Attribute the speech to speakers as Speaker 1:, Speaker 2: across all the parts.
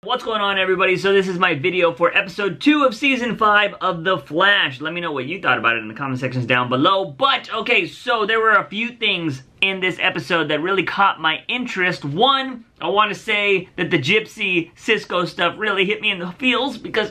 Speaker 1: What's going on, everybody? So this is my video for episode 2 of season 5 of The Flash. Let me know what you thought about it in the comment sections down below. But, okay, so there were a few things in this episode that really caught my interest. One, I want to say that the Gypsy Cisco stuff really hit me in the feels because,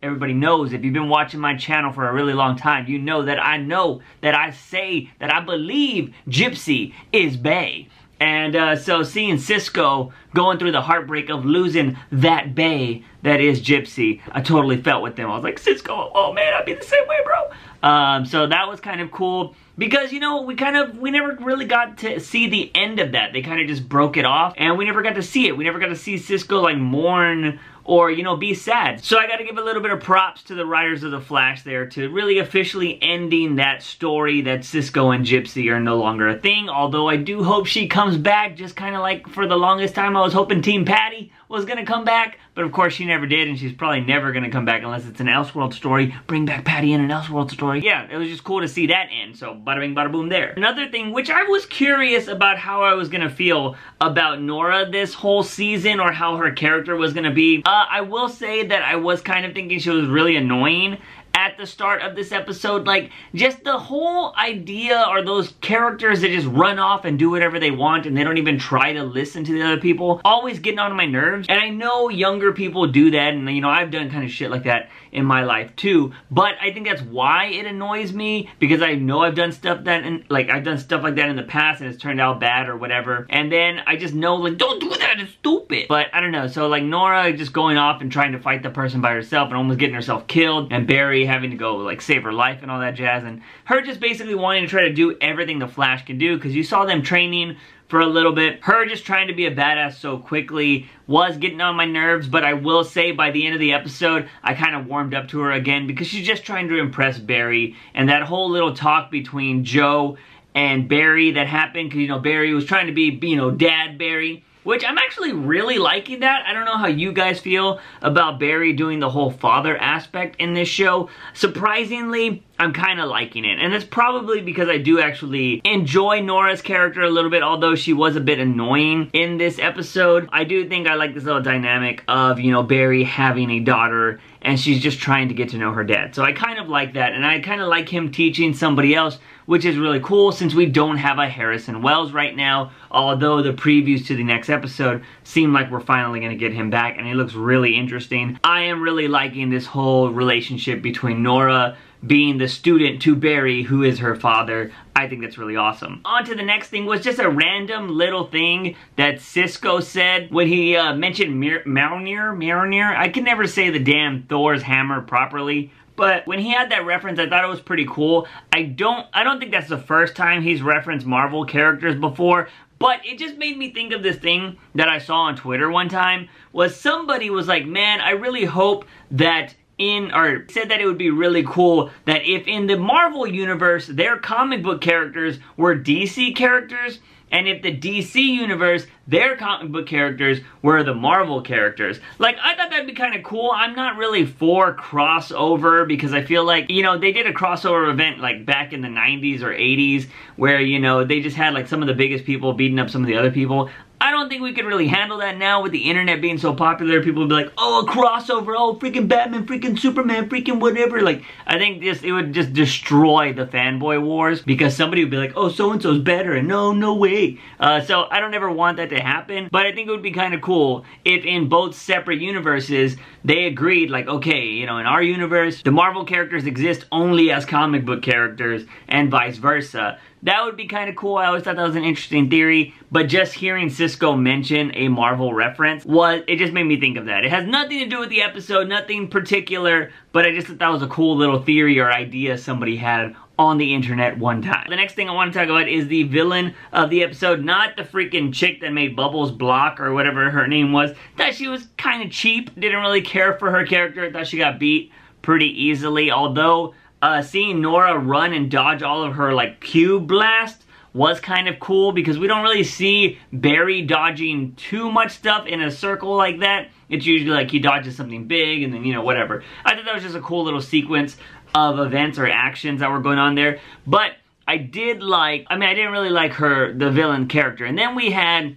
Speaker 1: everybody knows, if you've been watching my channel for a really long time, you know that I say that I believe Gypsy is bae. And so seeing Cisco going through the heartbreak of losing that bae that is Gypsy, I totally felt with them. I was like, Cisco, oh man, I'd be the same way, bro. So that was kind of cool because, you know, we never really got to see the end of that. They kind of just broke it off and we never got to see it. We never got to see Cisco like mourn or, you know, be sad. So I gotta give a little bit of props to the writers of The Flash there to really officially ending that story that Cisco and Gypsy are no longer a thing, although I do hope she comes back, just kind of like for the longest time I was hoping Team Patty was gonna come back, but of course she never did, and she's probably never gonna come back unless it's an Elseworld story. Bring back Patty in an Elseworld story. Yeah, it was just cool to see that end, so bada bing bada boom there. Another thing, which I was curious about how I was gonna feel about Nora this whole season, or how her character was gonna be. I will say that I was kind of thinking she was really annoying at the start of this episode. Like, just the whole idea, or those characters that just run off and do whatever they want and they don't even try to listen to the other people, always getting on my nerves. And I know younger people do that, and you know, I've done kind of shit like that in my life too, but I think that's why it annoys me, because I know I've done stuff that, I've done stuff like that in the past and it's turned out bad or whatever, and then I just know, like, don't do that, it's stupid. But I don't know, so like Nora just going off and trying to fight the person by herself and almost getting herself killed, and Barry having to go like save her life and all that jazz, and her just basically wanting to try to do everything the Flash can do, because you saw them training for a little bit. Her just trying to be a badass so quickly was getting on my nerves, but I will say by the end of the episode, I kind of warmed up to her again, because she's just trying to impress Barry, and that whole little talk between Joe and Barry that happened, because, you know, Barry was trying to be, you know, Dad Barry, which I'm actually really liking that. I don't know how you guys feel about Barry doing the whole father aspect in this show. Surprisingly, I'm kind of liking it. And it's probably because I do actually enjoy Nora's character a little bit, although she was a bit annoying in this episode. I do think I like this little dynamic of, you know, Barry having a daughter and she's just trying to get to know her dad. So I kind of like that, and I kind of like him teaching somebody else, which is really cool since we don't have a Harrison Wells right now, although the previews to the next episode seem like we're finally going to get him back, and he looks really interesting. I am really liking this whole relationship between Nora being the student to Barry, who is her father. I think that's really awesome. On to the next thing was just a random little thing that Cisco said when he mentioned Mjolnir. I can never say the damn Thor's hammer properly, but when he had that reference, I thought it was pretty cool. I don't think that's the first time he's referenced Marvel characters before, but it just made me think of this thing that I saw on Twitter one time, was somebody was like, man, I really hope that said that it would be really cool that if in the Marvel universe their comic book characters were DC characters, and if the DC universe their comic book characters were the Marvel characters. Like, I thought that'd be kind of cool. I'm not really for crossover, because I feel like, you know, they did a crossover event like back in the 90s or 80s where, you know, they just had like some of the biggest people beating up some of the other people. I don't think we could really handle that now with the internet being so popular. People would be like, oh, a crossover, oh, freaking Batman, freaking Superman, freaking whatever. Like, I think it would just destroy the fanboy wars, because somebody would be like, oh, so-and-so's better, and no way. So I don't ever want that to happen, but I think it would be kind of cool if in both separate universes they agreed, like, okay, you know, in our universe, the Marvel characters exist only as comic book characters, and vice versa. That would be kind of cool. I always thought that was an interesting theory, but just hearing Cisco mention a Marvel reference, it just made me think of that. It has nothing to do with the episode, nothing particular, but I just thought that was a cool little theory or idea somebody had on the internet one time. The next thing I want to talk about is the villain of the episode, not the freaking chick that made Bubbles block or whatever her name was. Thought she was kind of cheap, didn't really care for her character, thought she got beat pretty easily, although seeing Nora run and dodge all of her like Q blast was kind of cool, because we don't really see Barry dodging too much stuff in a circle like that. It's usually like he dodges something big and then, you know, whatever. I thought that was just a cool little sequence of events or actions that were going on there. But I did like, I didn't really like the villain character. And then we had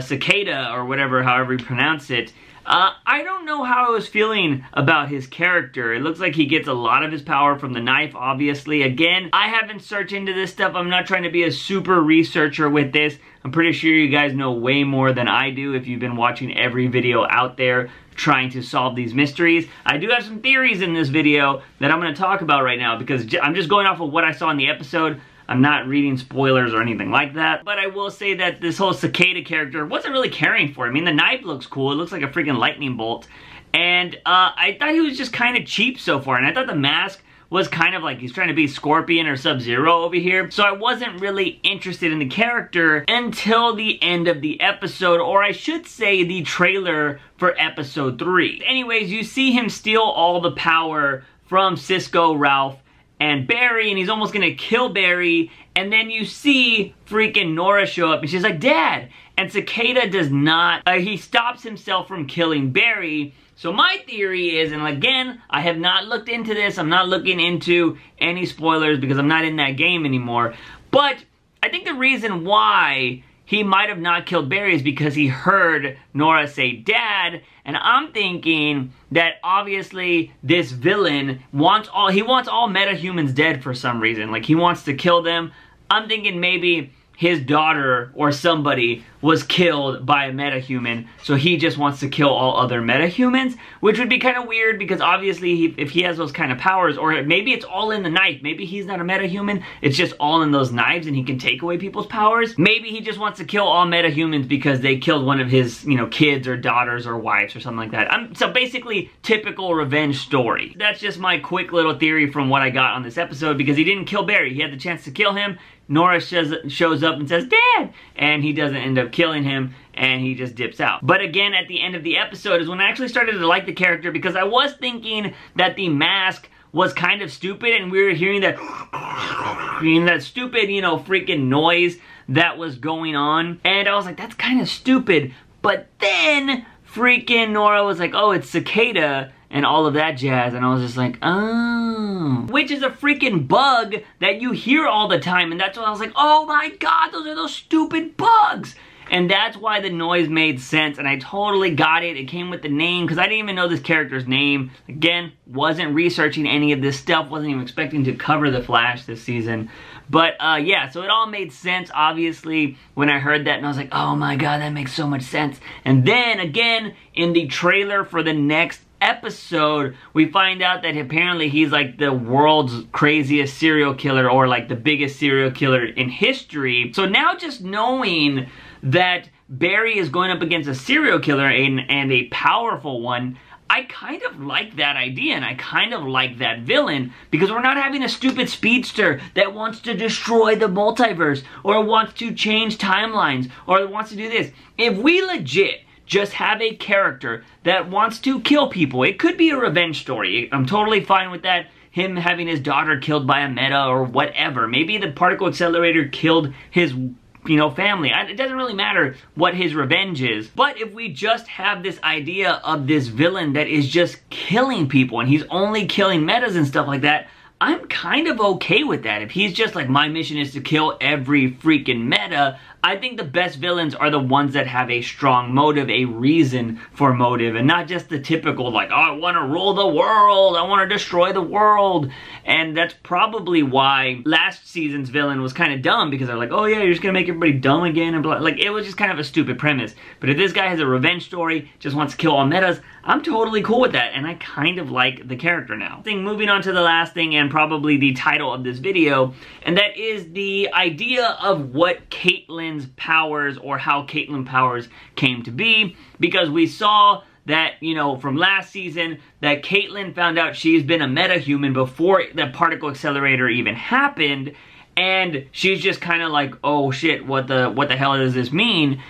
Speaker 1: Cicada, or whatever, however you pronounce it, I don't know how I was feeling about his character. It looks like he gets a lot of his power from the knife, obviously. Again, I haven't searched into this stuff. I'm not trying to be a super researcher with this. I'm pretty sure you guys know way more than I do if you've been watching every video out there trying to solve these mysteries. I do have some theories in this video that I'm going to talk about right now because I'm just going off of what I saw in the episode. I'm not reading spoilers or anything like that. But I will say that this whole Cicada character wasn't really caring for it. I mean, the knife looks cool. It looks like a freaking lightning bolt. And I thought he was just kind of cheap so far. And I thought the mask was kind of like he's trying to be Scorpion or Sub-Zero over here. So I wasn't really interested in the character until the end of the episode, or I should say the trailer for episode 3. Anyways, you see him steal all the power from Cisco, Ralph, and Barry, and he's almost gonna kill Barry, and then you see freaking Nora show up, and she's like, Dad! And Cicada does not, he stops himself from killing Barry. So my theory is, and again, I have not looked into this, I'm not looking into any spoilers because I'm not in that game anymore, but I think the reason why he might have not killed Barry is because he heard Nora say Dad, and I'm thinking that obviously this villain wants all metahumans dead for some reason. Like, he wants to kill them. I'm thinking maybe his daughter or somebody was killed by a metahuman, so he just wants to kill all other metahumans, which would be kind of weird because obviously if he has those kind of powers, or maybe it's all in the knife, maybe he's not a metahuman, it's just all in those knives and he can take away people's powers. Maybe he just wants to kill all metahumans because they killed one of his, you know, kids or daughters or wives or something like that. So basically, typical revenge story. That's just my quick little theory from what I got on this episode, because he didn't kill Barry. He had the chance to kill him. Nora shows up and says, Dad! And he doesn't end up killing him, and he just dips out. But again, at the end of the episode is when I actually started to like the character, because I was thinking that the mask was kind of stupid, and we were hearing that stupid, you know, freaking noise that was going on. And I was like, that's kind of stupid. But then freaking Nora was like, oh, it's Cicada, and all of that jazz, and I was just like, oh. Which is a freaking bug that you hear all the time, and that's why I was like, oh my god, those are those stupid bugs! And that's why the noise made sense, and I totally got it. It came with the name, because I didn't even know this character's name. Again, wasn't researching any of this stuff, wasn't even expecting to cover The Flash this season. But yeah, so it all made sense, obviously, when I heard that, and I was like, oh my god, that makes so much sense. And then, again, in the trailer for the next episode, we find out that apparently he's like the world's craziest serial killer, or like the biggest serial killer in history. So now just knowing that Barry is going up against a serial killer and a powerful one, I kind of like that idea, and I kind of like that villain, because we're not having a stupid speedster that wants to destroy the multiverse, or wants to change timelines, or wants to do this. If we legit just have a character that wants to kill people, it could be a revenge story. I'm totally fine with that. Him having his daughter killed by a meta or whatever. Maybe the particle accelerator killed his, you know, family. It doesn't really matter what his revenge is. But if we just have this idea of this villain that is just killing people, and he's only killing metas and stuff like that, I'm kind of okay with that. If he's just like, my mission is to kill every freaking meta, I think the best villains are the ones that have a strong motive, a reason for motive, and not just the typical like, oh, I want to rule the world, I want to destroy the world. And that's probably why last season's villain was kind of dumb, because they're like, oh yeah, you're just gonna make everybody dumb again, and blah. Like, it was just kind of a stupid premise. But if this guy has a revenge story, just wants to kill all metas, I'm totally cool with that, and I kind of like the character now. Moving on to the last thing, and probably the title of this video, and that is the idea of what Caitlyn's powers, or how Caitlyn powers came to be, because we saw that, you know, from last season, that Caitlyn found out she's been a metahuman before the particle accelerator even happened, and she's just kind of like, oh shit, what the hell does this mean?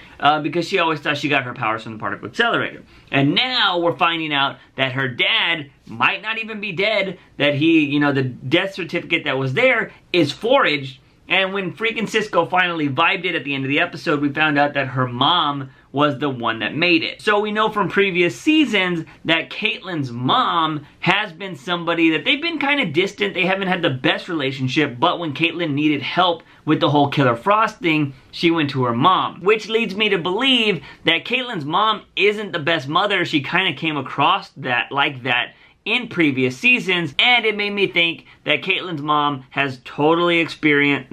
Speaker 1: Because she always thought she got her powers from the particle accelerator. And now we're finding out that her dad might not even be dead, that he, you know, the death certificate that was there is forged. And when freaking Cisco finally vibed it at the end of the episode, we found out that her mom was the one that made it. So we know from previous seasons that Caitlyn's mom has been somebody that they've been kind of distant. They haven't had the best relationship, but when Caitlyn needed help with the whole Killer Frost thing, she went to her mom. Which leads me to believe that Caitlyn's mom isn't the best mother. She kind of came across that like that in previous seasons, and it made me think that Caitlyn's mom has totally experimented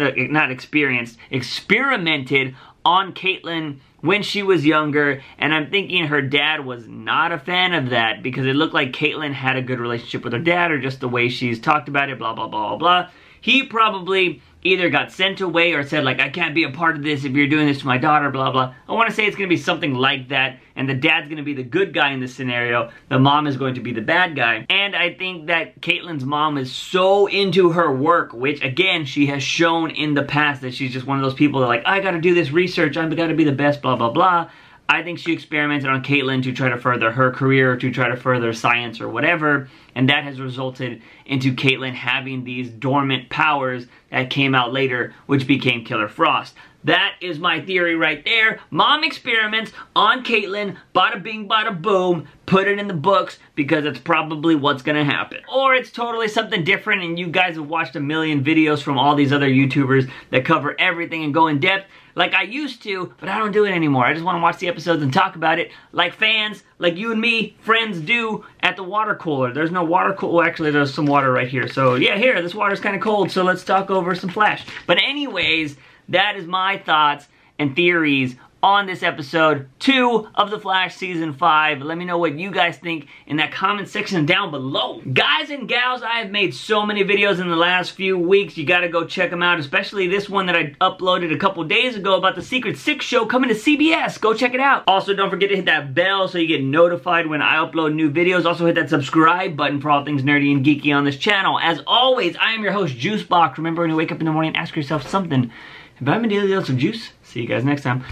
Speaker 1: on Caitlyn when she was younger, and I'm thinking her dad was not a fan of that because it looked like Caitlyn had a good relationship with her dad, or just the way she's talked about it, blah, blah, blah, blah, blah. He probably either got sent away or said, like, I can't be a part of this if you're doing this to my daughter, blah, blah. I want to say it's going to be something like that, and the dad's going to be the good guy in this scenario. The mom is going to be the bad guy. And I think that Caitlyn's mom is so into her work, which, again, she has shown in the past that she's just one of those people that, like, I got to do this research, I've got to be the best, blah, blah, blah. I think she experimented on Caitlyn to try to further her career, to try to further science or whatever, and that has resulted into Caitlyn having these dormant powers that came out later, which became Killer Frost. That is my theory right there. Mom experiments on Caitlyn, bada bing, bada boom, put it in the books because it's probably what's gonna happen. Or it's totally something different and you guys have watched a million videos from all these other YouTubers that cover everything and go in depth like I used to, but I don't do it anymore. I just want to watch the episodes and talk about it like fans, like you and me, friends do at the water cooler. There's no water cooler. Well, actually, there's some water right here. So, yeah, here, this water's kind of cold, so let's talk over some Flash. But anyways, that is my thoughts and theories on this episode 2 of The Flash Season 5. Let me know what you guys think in that comment section down below. Guys and gals, I have made so many videos in the last few weeks. You gotta go check them out, especially this one that I uploaded a couple days ago about the Secret 6 show coming to CBS. Go check it out. Also, don't forget to hit that bell so you get notified when I upload new videos. Also, hit that subscribe button for all things nerdy and geeky on this channel. As always, I am your host, JUICEbox. Remember, when you wake up in the morning, ask yourself something. Have I been dealing with some juice? See you guys next time.